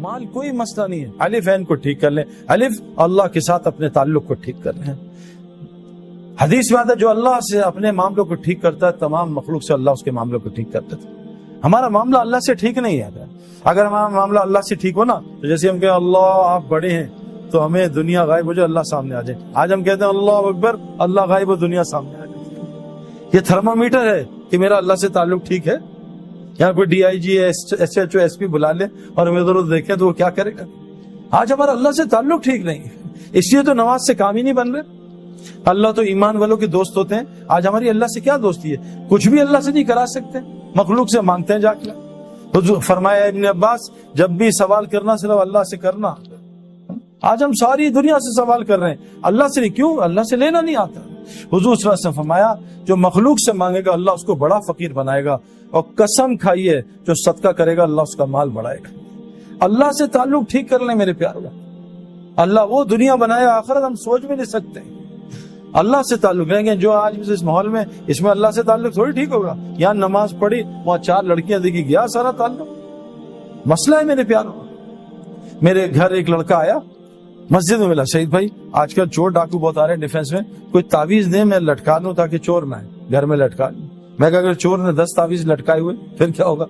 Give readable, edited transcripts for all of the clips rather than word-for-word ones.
مال کوئی مسئلہ نہیں ہے. الف عین کو ٹھیک کر لیں. الف اللہ کے ساتھ اپنے تعلق کو ٹھیک کر لیں. حدیث میں آتا ہے جو اللہ سے اپنے معاملوں کو ٹھیک کرتا ہے تمام مخلوق سے اللہ اس کے معاملوں کو ٹھیک کرتا ہے. ہمارا معاملہ اللہ سے ٹھیک نہیں ہے. اگر ہمارا معاملہ اللہ سے ٹھیک ہو نا تو جیسے ہم کہیں اللہ آپ بڑے ہیں تو ہمیں دنیا غائب ہو جائے اللہ سامنے آ جائے. آج ہم کہتے ہیں اللہ اکبر اللہ غائب ہو دنیا سامنے آ جائے. یہ تھرمامیٹر ہے کہ میرا اللہ سے تعلق ٹھیک ہے. یہاں کوئی D I G S H O S P بلا لے اور ہمیں ادھر دیکھیں تو وہ کیا کرے گا. آج ہمارا اللہ سے تعلق ٹھیک نہیں ہے, اس لیے تو نماز سے کام ہی نہیں بن رہے. اللہ تو ایمان والوں کے دوست ہوتے ہیں. آج ہماری اللہ سے کیا دوستی ہے؟ کچھ بھی اللہ سے نہیں کرا سکتے, مخلوق سے مانگتے ہیں جا کے. حضور فرمایا ابن عباس جب بھی سوال کرنا صرف اللہ سے کرنا. آج ہم ساری دنیا سے سوال کر رہے ہیں, اللہ سے نہیں. کیوں؟ اللہ سے لینا نہیں آتا. حضور صلی اللہ علیہ وسلم فرمایا جو مخلوق سے مانگے گا اللہ اس کو بڑا فقیر بنائے گا, اور قسم کھائیے جو صدقہ کرے گا اللہ اس کا مال بڑھائے گا. اللہ سے تعلق ٹھیک کر لیں میرے پیارو. اللہ وہ دنیا بنایا آخرت ہم سوچ بھی نہیں سکتے. اللہ سے تعلق رہیں گے. جو آج اس ماحول میں اس میں اللہ سے تعلق تھوڑی ٹھیک ہوگا. یہاں نماز پڑھی وہاں 4 لڑکیاں دیکھی گیا سارا تعلق. مسئلہ ہے میرے پیارو. میرے گھر ایک لڑکا آیا مسجد میں ملا, شہید بھائی آج کل چور ڈاکو بہت آ رہے ہیں ڈیفینس میں, کوئی تعویذ دے میں لٹکا لوں تاکہ چور نہ آئے, گھر میں لٹکا لوں. میں کہا اگر چور نے 10 تعویذ لٹکائے ہوئے پھر کیا ہوگا؟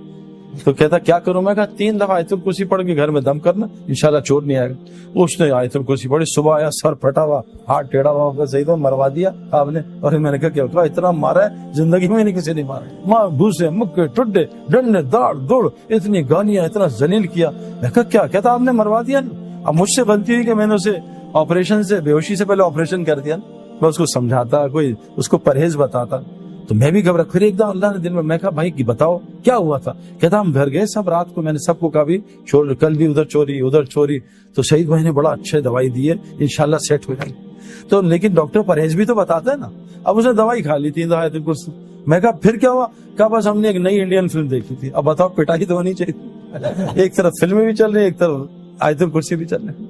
تو کہتا کیا کروں؟ میں کہا 3 دفعہ آیت الکرسی پڑھ کے گھر میں دم کرنا انشاءاللہ چور نہیں آئے گا. اس نے آیت الکرسی پڑھی, صبح آیا سر پھٹا ہوا ہاتھ ٹیڑھا ہوا ہوگا, صحیح تو مروا دیا آپ نے. اور میں نے کہا کیا ہوگا؟ اتنا مارا ہے زندگی میں نہیں کسی نے مارا. ماں گھوسے مکے ٹڈے ڈنڈے داڑ دوڑ اتنی گالیاں اتنا ذلیل کیا. میں کہا کیا کہتا آپ نے مروا دیا. اب مجھ سے غلطی ہوئی کہ میں نے اسے آپریشن سے بے ہوشی سے پہلے آپریشن کر دیا. میں اس کو سمجھاتا, کوئی اس کو پرہیز بتاتا تو میں بھی گھبرا. پھر ایک دم اللہ نے دل میں کہا بھائی بتاؤ کیا ہوا تھا؟ کہتا ہم گھر گئے سب رات کو, میں نے سب کو کہا بھی کل بھی ادھر چوری. تو شہید بھائی نے بڑا اچھے دوائی دی ہے انشاءاللہ سیٹ ہو جائے. تو لیکن ڈاکٹر پرہیز بھی تو بتاتا ہے نا. اب اس نے دوائی کھا لی 3 دفعہ بالکل. میں کہا پھر کیا ہوا؟ کہا بس ہم نے ایک نئی انڈین فلم دیکھی تھی. اب بتاؤ پٹائی تو ہونی چاہیے. ایک طرف فلمیں بھی چل رہی ہیں ایک طرف آیت الکرسی بھی چل رہی.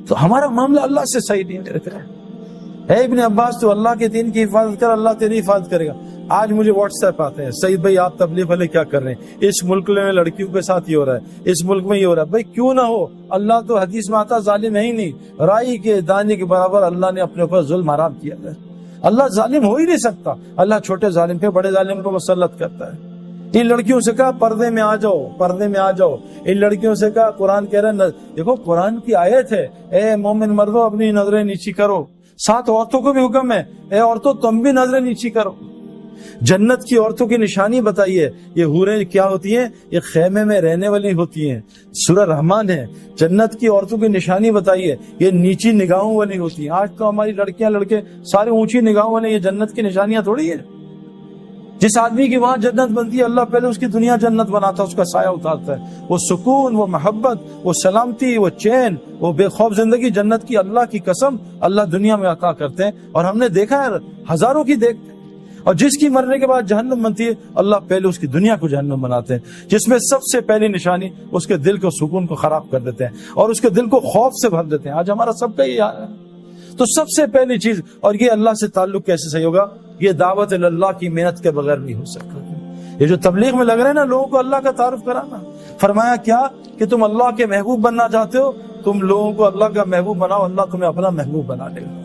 تو ہمارا معاملہ اللہ سے صحیح نہیں ہے میرے پیارے. اے ابن عباس تو اللہ کے دین کی حفاظت کر, اللہ تیری حفاظت کرے گا. آج مجھے واٹس ایپ آتے ہیں, سعید بھائی آپ تبلیغ والے کیا کر رہے ہیں, اس ملک میں لڑکیوں کے ساتھ یہ ہو رہا ہے, اس ملک میں یہ ہو رہا ہے. بھائی کیوں نہ ہو, اللہ تو حدیث میں آتا ظالم ہے ہی نہیں. رائی کے دانے کے برابر اللہ نے اپنے اوپر ظلم حرام کیا ہے. اللہ ظالم ہو ہی نہیں سکتا. اللہ چھوٹے ظالم پہ بڑے ظالم کو مسلط کرتا ہے. ان لڑکیوں سے کہا پردے میں آ جاؤ, پردے میں آ جاؤ. ان لڑکیوں سے کہا قرآن کہہ رہا ہے, دیکھو قرآن کی آیت ہے, اے مومن مردوں اپنی نظریں نیچی کرو. ساتھ عورتوں کو بھی حکم ہے, اے عورتوں تم بھی نظریں نیچی کرو. جنت کی عورتوں کی نشانی بتائیے. یہ حوریں کیا ہوتی ہیں؟ یہ خیمے میں رہنے والی ہوتی ہیں. سورہ رحمان ہے. جنت کی عورتوں کی نشانی بتائیے, یہ نیچی نگاہوں والی ہوتی ہیں. آج تو ہماری لڑکیاں لڑکے سارے اونچی نگاہوں والے. یہ جنت کی نشانیاں تھوڑی ہے. جس آدمی کی وہاں جنت بنتی ہے اللہ پہلے اس کی دنیا جنت بناتا ہے, اس کا سایہ اتارتا ہے. وہ سکون, وہ محبت, وہ سلامتی, وہ چین, وہ بے خوف زندگی جنت کی اللہ کی قسم اللہ دنیا میں عطا کرتے ہیں. اور ہم نے دیکھا ہے ہزاروں کی دیکھتے ہیں. اور جس کی مرنے کے بعد جہنم بنتی ہے اللہ پہلے اس کی دنیا کو جہنم بناتے ہیں, جس میں سب سے پہلی نشانی اس کے دل کو سکون کو خراب کر دیتے ہیں اور اس کے دل کو خوف سے بھر دیتے ہیں. آج ہمارا سب کا یہ حال ہے. تو سب سے پہلی چیز, اور یہ اللہ سے تعلق کیسے صحیح ہوگا؟ یہ دعوت اللہ کی محنت کے بغیر نہیں ہو سکتا. یہ جو تبلیغ میں لگ رہے ہیں نا لوگوں کو اللہ کا تعارف کرانا, فرمایا کیا کہ تم اللہ کے محبوب بننا چاہتے ہو, تم لوگوں کو اللہ کا محبوب بناؤ, اللہ تمہیں اپنا محبوب بنا لے گا.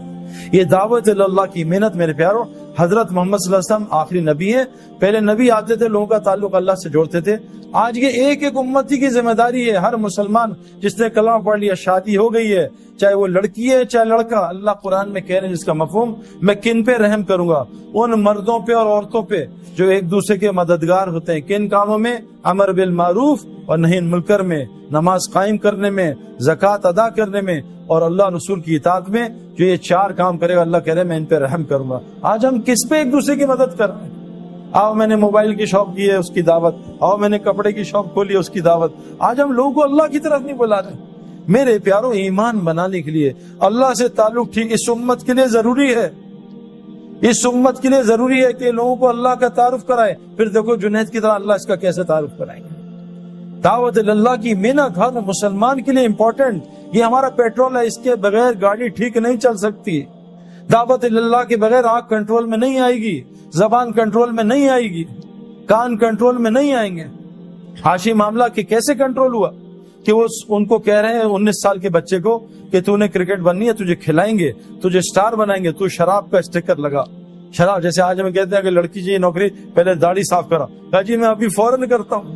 یہ دعوت اللہ کی محنت میرے پیاروں. حضرت محمد صلی اللہ علیہ وسلم آخری نبی ہیں. پہلے نبی آتے تھے لوگوں کا تعلق اللہ سے جوڑتے تھے. آج یہ ایک ایک امتی کی ذمہ داری ہے. ہر مسلمان جس نے کلمہ پڑھ لیا, شادی ہو گئی ہے, چاہے وہ لڑکی ہے چاہے لڑکا, اللہ قرآن میں کہہ رہے ہیں جس کا مفہوم, میں کن پہ رحم کروں گا؟ ان مردوں پہ اور عورتوں پہ جو ایک دوسرے کے مددگار ہوتے ہیں. کن کاموں میں؟ امر بالمعروف اور نہی عن منکر میں, نماز قائم کرنے میں, زکوٰۃ ادا کرنے میں, اور اللہ رسول کی اطاعت میں. جو یہ 4 کام کرے گا اللہ کہہ رہے ہیں میں ان پہ رحم کروں گا. آج ہم کس پہ ایک دوسرے کی مدد کر رہے ہیں؟ آؤ میں نے موبائل کی شاپ کی ہے اس کی دعوت, آؤ میں نے کپڑے کی شاپ کھولی ہے اس کی دعوت. آج ہم لوگوں کو اللہ کی طرف نہیں بلا رہے. میرے پیاروں ایمان بنانے کے لیے اللہ سے تعلق ٹھیک اس امت کے لیے ضروری ہے. اس امت کے لیے ضروری ہے کہ لوگوں کو اللہ کا تعارف کرائے. پھر دیکھو جنید کی طرح اللہ اس کا کیسے تعارف کرائیں گے. دعوت اللہ کی محنت ہر مسلمان کے لیے امپورٹنٹ. یہ ہمارا پیٹرول ہے, اس کے بغیر گاڑی ٹھیک نہیں چل سکتی. دعوت اللہ کے بغیر آنکھ کنٹرول میں نہیں آئے گی, زبان کنٹرول میں نہیں آئے گی, کان کنٹرول میں نہیں آئیں گے. حاشی معاملہ کہ کیسے کنٹرول ہوا؟ کہ وہ ان کو کہہ رہے ہیں 19 سال کے بچے کو کہ تو نے کرکٹ بننی ہے، تجھے کھلائیں گے، تجھے سٹار بنائیں گے، تو شراب کا اسٹیکر لگا. شراب جیسے آج ہمیں کہتے ہیں کہ لڑکی چاہیے نوکری، پہلے داڑھی صاف کرا. کہا جی میں ابھی فوراً کرتا ہوں.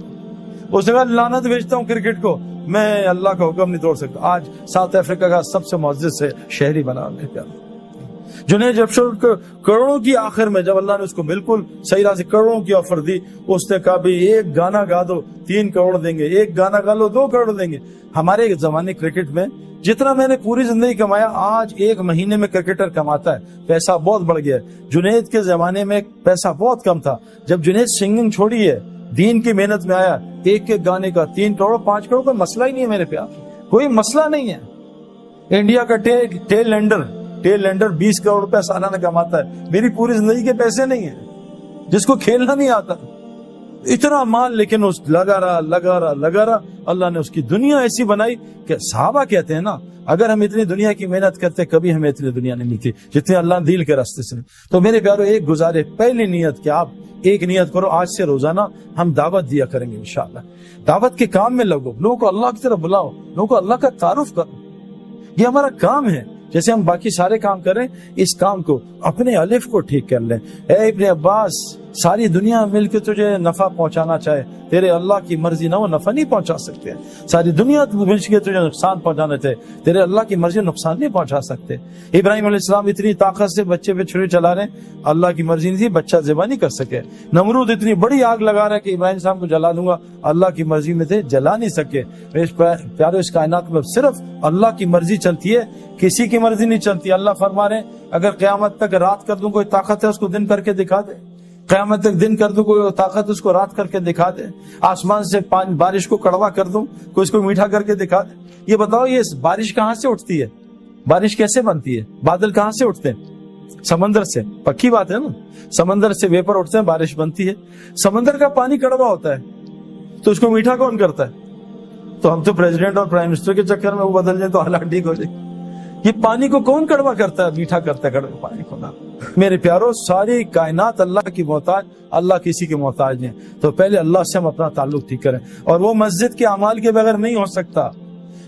اس نے کہا لعنت بھیجتا ہوں کرکٹ کو، میں اللہ کا حکم نہیں توڑ سکتا. آج ساؤتھ افریقہ کا سب سے معزز سے شہری بنا. جنید جفشر کروڑوں کی آخر میں جب اللہ نے اس کو بالکل صحیح راہ سے کروڑوں کی آفر دی، اس نے کہا بھی ایک گانا گا دو 3 کروڑ دیں گے، ایک گانا گا لو 2 کروڑ دیں گے. ہمارے زمانے کرکٹ میں جتنا میں نے پوری زندگی کمایا، آج 1 مہینے میں کرکٹر کماتا ہے. پیسہ بہت بڑھ گیا ہے. جنید کے زمانے میں پیسہ بہت کم تھا. جب جنید سنگنگ چھوڑی ہے، دین کی محنت میں آیا، ایک گانے کا 3 کروڑ 5 کروڑ کا مسئلہ ہی نہیں ہے میرے پیار، کوئی مسئلہ نہیں ہے. انڈیا کا ٹیل لینڈر 20 کروڑ روپے سالانہ کماتا ہے. میری پوری زندگی کے پیسے نہیں ہیں، جس کو کھیلنا نہیں آتا اتنا مال، لیکن اس لگا رہا. اللہ نے اس کی دنیا ایسی بنائی کہ صحابہ کہتے ہیں نا، اگر ہم اتنی دنیا کی محنت کرتے کبھی ہمیں اتنی دنیا نہیں ملتی جتنے اللہ نے دل کے راستے سے. تو میرے پیارو ایک گزارے، پہلی نیت کہ آپ ایک نیت کرو، آج سے روزانہ ہم دعوت دیا کریں گے انشاءاللہ. دعوت کے کام میں لگو، لوگوں کو اللہ کی طرف بلاؤ، لوگوں کو اللہ کا تعارف کرو. یہ ہمارا کام ہے. جیسے ہم باقی سارے کام کریں، اس کام کو اپنے الف کو ٹھیک کر لیں. اے ابن عباس، ساری دنیا مل کے تجھے نفع پہنچانا چاہے، تیرے اللہ کی مرضی نہ وہ نفع نہیں پہنچا سکتے. ساری دنیا مل کے تجھے نقصان پہنچانا چاہے، تیرے اللہ کی مرضی نقصان نہیں پہنچا سکتے. ابراہیم علیہ السلام اتنی طاقت سے بچے پہ چھری چلا رہے ہیں، اللہ کی مرضی نہیں تھی، بچہ ذبح نہیں کر سکے. نمرود اتنی بڑی آگ لگا رہا ہے کہ ابراہیم السلام کو جلا دوں گا، اللہ کی مرضی میں تھے، جلا نہیں سکے. پیارو اس کائنات میں صرف اللہ کی مرضی چلتی ہے، کسی کی مرضی نہیں چلتی. اللہ فرما رہے ہیں اگر قیامت تک رات کر دوں کوئی طاقت ہے اس کو دن کر کے دکھا دے، قیامت تک دن کر دوں کوئی طاقت اس کو رات کر کے دکھا دے، آسمان سے بارش کو کڑوا کر دوں کوئی اس کو میٹھا کر کے دکھا دے. یہ بتاؤ یہ بارش کہاں سے اٹھتی ہے؟ بارش کیسے بنتی ہے؟ بادل کہاں سے اٹھتے ہیں؟ سمندر سے. پکی بات ہے نا، سمندر سے ویپر اٹھتے ہیں، بارش بنتی ہے. سمندر کا پانی کڑوا ہوتا ہے تو اس کو میٹھا کون کرتا ہے؟ تو ہم تو پریزیڈنٹ اور پرائم منسٹر کے چکر میں وہ بدل جائیں تو حالات ٹھیک ہو جائے. یہ پانی کو کون کڑوا کرتا ہے؟ میٹھا کرتا ہے کڑوا پانی کو نا. میرے پیارو ساری کائنات اللہ کی محتاج، اللہ کسی کے محتاج نہیں. تو پہلے اللہ سے ہم اپنا تعلق ٹھیک کریں. اور وہ مسجد کے اعمال کے بغیر نہیں ہو سکتا.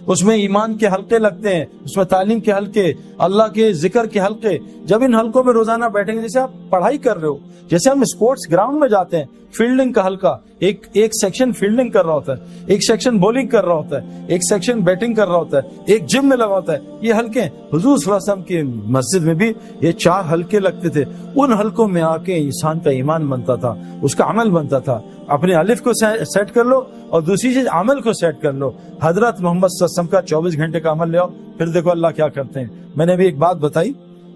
اس میں ایمان کے حلقے لگتے ہیں، اس میں تعلیم کے حلقے، اللہ کے ذکر کے حلقے. جب ان حلقوں میں روزانہ بیٹھیں گے، جیسے آپ پڑھائی کر رہے ہو، جیسے ہم اسپورٹس گراؤنڈ میں جاتے ہیں، فیلڈنگ کا حلقہ، ایک سیکشن فیلڈنگ کر رہا ہوتا ہے، ایک سیکشن بولنگ کر رہا ہوتا ہے، ایک سیکشن بیٹنگ کر رہا ہوتا ہے، ایک جم میں لگا ہوتا ہے. یہ حلقے حضور صلی اللہ علیہ وسلم کی مسجد میں بھی یہ 4 حلقے لگتے تھے. ان حلقوں میں آ کے انسان کا ایمان بنتا تھا، اس کا عمل بنتا تھا. اپنے الف کو سیٹ کر لو اور دوسری چیز عمل کو سیٹ کر لو. حضرت محمد صلی اللہ علیہ وسلم کا 24 گھنٹے کا عمل لے آؤ، پھر دیکھو اللہ کیا کرتے ہیں. میں نے بھی ایک بات بتائی،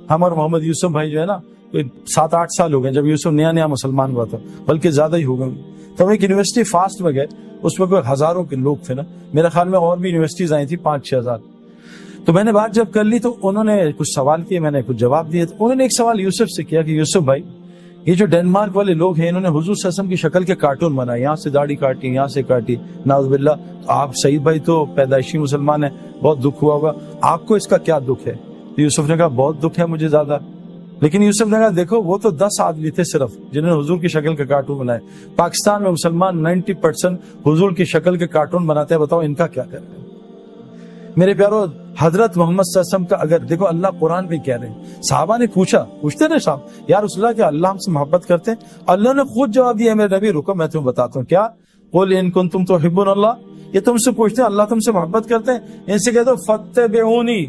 ہم اور محمد یوسف بھائی جو ہے نا 7-8 سال ہو گئے جب یوسف نیا مسلمان ہوا تھا، بلکہ زیادہ ہی ہو گئے. تو ہم ایک یونیورسٹی فاسٹ میں گئے، اس میں کوئی ہزاروں کے لوگ تھے نا، میرے خیال میں اور بھی یونیورسٹیز آئی تھی 5-6 ہزار. تو میں نے بات جب کر لی تو انہوں نے کچھ سوال کیے، میں نے کچھ جواب دیے. تو انہوں نے ایک سوال یوسف سے کیا کہ یوسف بھائی، یہ جو ڈینمارک والے لوگ ہیں انہوں نے حضور صلی اللہ علیہ وسلم کی شکل کے کارٹون بنائے، یہاں سے داڑھی کاٹی، یہاں سے کاٹی، نعوذ باللہ. تو آپ سعید بھائی تو پیدائشی مسلمان ہیں، بہت دکھ ہوا ہوگا، آپ کو اس کا کیا دکھ ہے؟ تو یوسف نے کہا بہت دکھ ہے مجھے زیادہ. لیکن یوسف نے کہا دیکھو وہ تو 10 آدمی تھے صرف جنہوں نے حضور کی شکل کے کارٹون بنائے. پاکستان میں مسلمان 90% حضور کی شکل کے کارٹون بناتے ہیں، بتاؤ ان کا کیا کریں؟ میرے پیارو حضرت محمد صلی اللہ علیہ وسلم کا اگر دیکھو اللہ قرآن میں کہہ رہے ہیں، صحابہ نے پوچھتے نا صاحب یا رسول اللہ کیا اللہ ہم سے محبت کرتے ہیں؟ اللہ نے خود جواب دیا میرے نبی رکو میں تمہیں بتاتا ہوں. کیا؟ قل ان کنتم تحبون اللہ. یہ تم سے پوچھتے ہیں اللہ تم سے محبت کرتے ہیں، ان سے کہہ دو فاتبعونی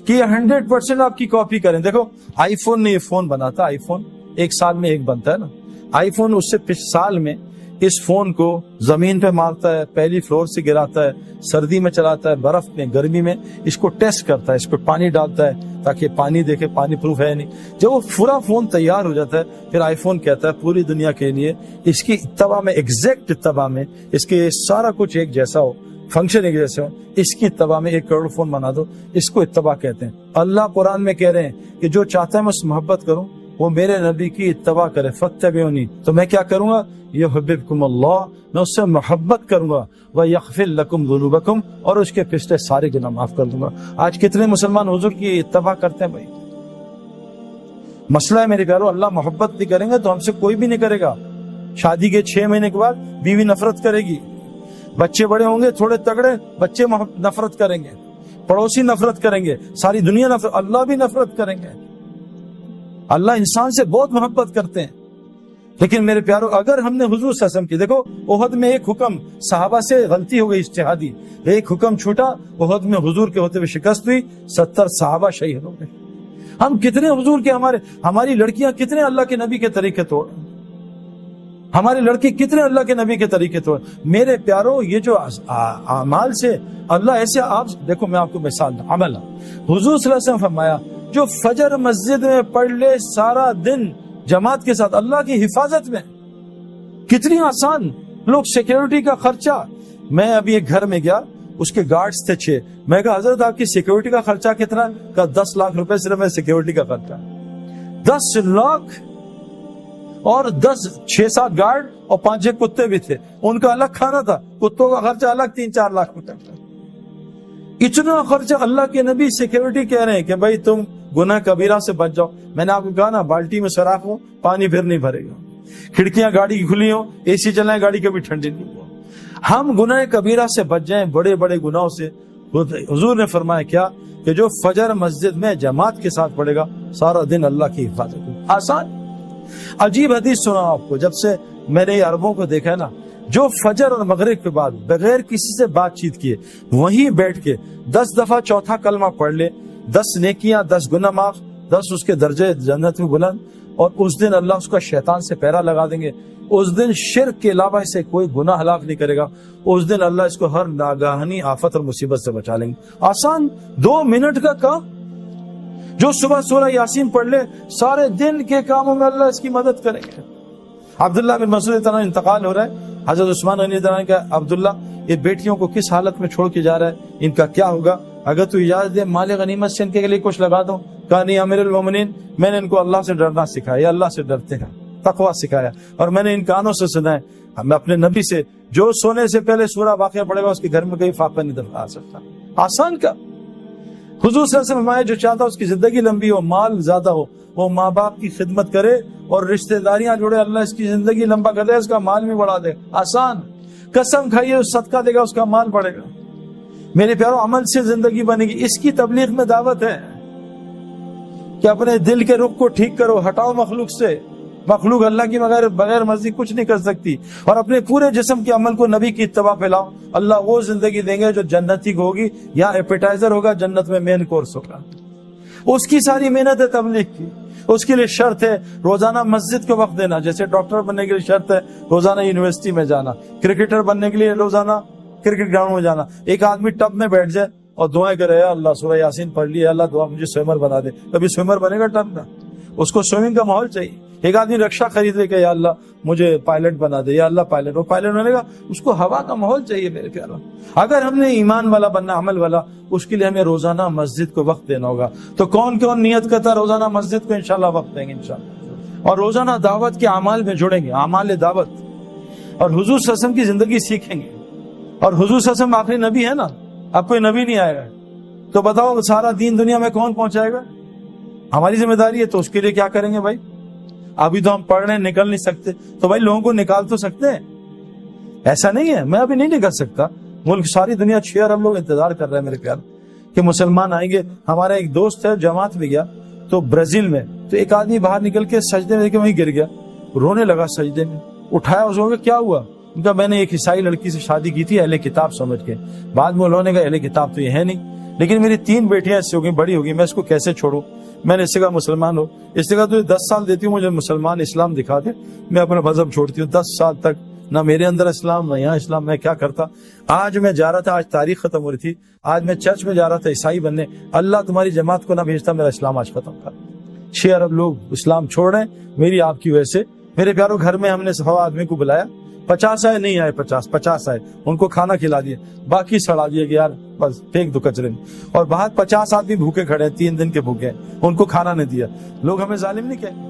کہ یہ 100% آپ کی کاپی کریں. دیکھو آئی فون نے یہ فون بناتا، آئی فون 1 سال میں ایک بنتا ہے نا. آئی فون اس سے سال میں اس فون کو زمین پہ مارتا ہے، پہلی فلور سے گراتا ہے، سردی میں چلاتا ہے، برف میں، گرمی میں اس کو ٹیسٹ کرتا ہے، اس پہ پانی ڈالتا ہے تاکہ پانی دیکھے پانی پروف ہے نہیں. جب وہ پورا فون تیار ہو جاتا ہے پھر آئی فون کہتا ہے پوری دنیا کے لیے اس کی اتباع میں، ایگزیکٹ اتباع میں، اس کے سارا کچھ ایک جیسا ہو، فنکشن ایک جیسے ہو، اس کی اتباع میں 1 کروڑ فون بنا دو. اس کو اتباع کہتے ہیں. اللہ قرآن میں کہہ رہے ہیں کہ جو چاہتا ہے میں اس محبت کروں وہ میرے نبی کی اتباع کرے. فاتبعونی، تو میں کیا کروں گا؟ یحببکم اللہ، میں اس سے محبت کروں گا. ویغفر لکم ذنوبکم، اور اس کے پچھلے سارے گناہ معاف کر دوں گا. آج کتنے مسلمان حضور کی اتباع کرتے ہیں بھائی؟ مسئلہ ہے میرے پیارو، اللہ محبت نہیں کریں گے تو ہم سے کوئی بھی نہیں کرے گا. شادی کے 6 مہینے کے بعد بیوی نفرت کرے گی، بچے بڑے ہوں گے تھوڑے تگڑے، بچے نفرت کریں گے، پڑوسی نفرت کریں گے، ساری دنیا نفرت، اللہ بھی نفرت کریں گے۔ اللہ انسان سے بہت محبت کرتے ہیں، لیکن میرے پیارو اگر ہم نے حضور صلی اللہ علیہ وسلم کی، دیکھو احد میں ایک حکم صحابہ سے غلطی ہو گئی اجتہادی، ایک حکم چھوٹا، احد میں حضور کے ہوتے ہوئے شکست ہوئی، 70 صحابہ شہید ہو گئے۔ ہم کتنے حضور کے، ہماری لڑکیاں کتنے اللہ کے نبی کے طریقے توڑ، ہمارے لڑکے کتنے اللہ کے نبی کے طریقے توڑ۔ میرے پیارو یہ جو اعمال سے اللہ ایسے، آپ دیکھو میں آپ کو مثال دوں، عمل حضور صلی اللہ علیہ وسلم فرمایا جو فجر مسجد میں پڑھ لے سارا دن جماعت کے ساتھ اللہ کی حفاظت میں، کتنی آسان۔ لوگ سیکیورٹی کا خرچہ، میں ابھی ایک گھر میں گیا، اس کے گارڈز تھے 6، میں کہا حضرت آپ کی سیکیورٹی کا خرچہ کتنا ہے؟ کہا 10 لاکھ روپے صرف میں سیکیورٹی کا خرچہ، 10 لاکھ، اور 6-7 گارڈ اور 5-6 کتے بھی تھے، ان کا الگ کھانا تھا، کتوں کا خرچہ الگ 3-4 لاکھ روپے تھا۔ اتنا خرچہ، اللہ کے نبی سیکیورٹی کہہ رہے ہیں کہ بھائی تم گناہ کبیرہ سے بچ جاؤ۔ میں نے آپ کو کہا نا، بالٹی میں سراخ ہو، پانی پھر نہیں بھرے گا، کھڑکیاں گاڑی کی کھلی ہو، اے سی چلائیں، گاڑی کبھی ٹھنڈی نہیں ہو۔ ہم گناہ کبیرہ سے بچ جائیں، بڑے بڑے گناہوں سے۔ حضور نے فرمایا کیا کہ جو فجر مسجد میں جماعت کے ساتھ پڑھے گا سارا دن اللہ کی حفاظت ہو۔ آسان۔ عجیب حدیث سنا آپ کو، جب سے میں نے عربوں کو دیکھا ہے نا، جو فجر اور مغرب کے بعد بغیر کسی سے بات چیت کیے وہیں بیٹھ کے 10 دفعہ چوتھا کلمہ پڑھ لے، 10 نیکیاں، 10 گناہ معاف، 10 اس کے درجے جنت میں بلند، اور اس دن اللہ اس کا شیطان سے پیرا لگا دیں گے۔ اس دن شرک کے علاوہ اسے کوئی گناہ ہلاک نہیں کرے گا۔ اس دن اللہ اس کو ہر ناگہانی آفت اور مصیبت سے بچا لیں گے۔ آسان، 2 منٹ کا کام۔ جو صبح سورہ یاسین پڑھ لے سارے دن کے کاموں میں اللہ اس کی مدد کریں گے۔ عبداللہ بن مسعود عنہ انتقال ہو رہا ہے، حضرت عثمان غنی عنہ کا، عبداللہ یہ بیٹیوں کو کس حالت میں چھوڑ کے جا رہا ہے، ان کا کیا ہوگا؟ اگر تو اجازت دے مال غنیمت سے ان کے لیے کچھ لگا دوں۔ کہا نہیں امیر المومنین، میں نے ان کو اللہ سے ڈرنا سکھایا، اللہ سے ڈرتے ہیں، تقوی سکھایا، اور میں نے ان کانوں سے سنا ہے میں اپنے نبی سے، جو سونے سے پہلے سورہ واقعہ پڑے گا اس کے گھر میں کوئی فاقہ نہیں دفع آ سکتا۔ آسان کا۔ حضور صلی اللہ علیہ وسلم فرمایا جو چاہتا اس کی زندگی لمبی ہو، مال زیادہ ہو، وہ ماں باپ کی خدمت کرے اور رشتہ داریاں جوڑے، اللہ اس کی زندگی لمبا کر دے، اس کا مال بھی بڑھا دے۔ آسان۔ قسم کھائیے صدقہ دے گا اس کا مال بڑھے گا۔ میرے پیارو عمل سے زندگی بنے گی۔ اس کی تبلیغ میں دعوت ہے کہ اپنے دل کے رخ کو ٹھیک کرو، ہٹاؤ مخلوق سے۔ مخلوق اللہ کی بغیر مرضی کچھ نہیں کر سکتی، اور اپنے پورے جسم کے عمل کو نبی کی اتباع پہ لاؤ، اللہ وہ زندگی دیں گے جو جنتی کو ہوگی، یا ایپیٹائزر ہوگا، جنت میں مین کورس ہوگا۔ اس کی ساری محنت ہے تبلیغ کی۔ اس کے لیے شرط ہے روزانہ مسجد کو وقت دینا، جیسے ڈاکٹر بننے کے لیے شرط ہے روزانہ یونیورسٹی میں جانا، کرکٹر بننے کے لیے روزانہ کرکٹ گراؤنڈ میں جانا۔ ایک آدمی ٹب میں بیٹھ جائے اور دعائیں کرے، اللہ سورہ یاسین پڑھ لی، اللہ دعا مجھے سوئمر بنا دے، کبھی سوئمر بنے گا ٹب میں؟ اس کو سوئمنگ کا ماحول چاہیے۔ ایک آدمی رکشا خرید لے کہ یا اللہ مجھے پائلٹ بنا دے، یا اللہ پائلٹ، وہ پائلٹ بنے گا، اس کو ہوا کا ماحول چاہیے۔ میرے پیارو اگر ہم نے ایمان والا بننا، عمل والا، اس کے لیے ہمیں روزانہ مسجد کو وقت دینا ہوگا۔ تو کون کون نیت کرتا روزانہ مسجد کو انشاءاللہ وقت دیں گے انشاءاللہ، اور روزانہ دعوت کے اعمال میں جڑیں گے، اعمال دعوت، اور حضور صلی اللہ علیہ وسلم کی زندگی سیکھیں گے۔ اور حضور صلی اللہ علیہ وسلم آخری نبی ہے نا، اب کوئی نبی نہیں آئے گا، تو بتاؤ سارا دین دنیا میں کون پہنچائے گا؟ ہماری ذمہ داری ہے، تو اس کے لیے کیا کریں گے بھائی؟ ابھی تو ہم پڑھ رہے ہیں، نکل نہیں سکتے، تو بھائی لوگوں کو نکال تو سکتے ہیں۔ ایسا نہیں ہے میں ابھی نہیں نکل سکتا، ملک ساری دنیا 6 ارب لوگ انتظار کر رہے ہیں میرے پیار کہ مسلمان آئیں گے۔ ہمارا ایک دوست ہے جماعت میں گیا تو برازیل میں، تو ایک آدمی باہر نکل کے سجدے میں وہیں گر گیا، رونے لگا سجدے میں، اٹھایا اس کو، کیا ہوا؟ ان کا میں نے ایک عیسائی لڑکی سے شادی کی تھی اہل کتاب سمجھ کے، بعد میں انہوں نے کہا اہل کتاب تو یہ ہے نہیں، لیکن میری 3 بیٹیاں اس سے ہو گئی، بڑی ہوگی، میں اس کو کیسے چھوڑوں؟ میں نے اس سے کہا مسلمان ہو، اس سے کہا تو 10 سال دیتی ہوں مجھے مسلمان اسلام دکھا دے، میں اپنا مذہب چھوڑتی ہوں۔ 10 سال تک نہ میرے اندر اسلام نہ یہاں اسلام، میں کیا کرتا؟ آج میں جا رہا تھا، آج تاریخ ختم ہو رہی تھی، آج میں چرچ میں جا رہا تھا عیسائی بننے، اللہ تمہاری جماعت کو نہ بھیجتا، میرا اسلام آج ختم کر۔ 6 ارب لوگ اسلام چھوڑ رہے ہیں میری آپ کی وجہ سے۔ میرے پیاروں گھر میں ہم نے 100 آدمی کو بلایا، 50 آئے نہیں آئے، 50 آئے، ان کو کھانا کھلا دیا، باقی سڑا دیا کہ یار بس پھینک دو کچرے میں، اور باہر 50 آدمی بھوکے کھڑے ہیں، 3 دن کے بھوکے ہیں، ان کو کھانا نہیں دیا۔ لوگ ہمیں ظالم نہیں کہیں؟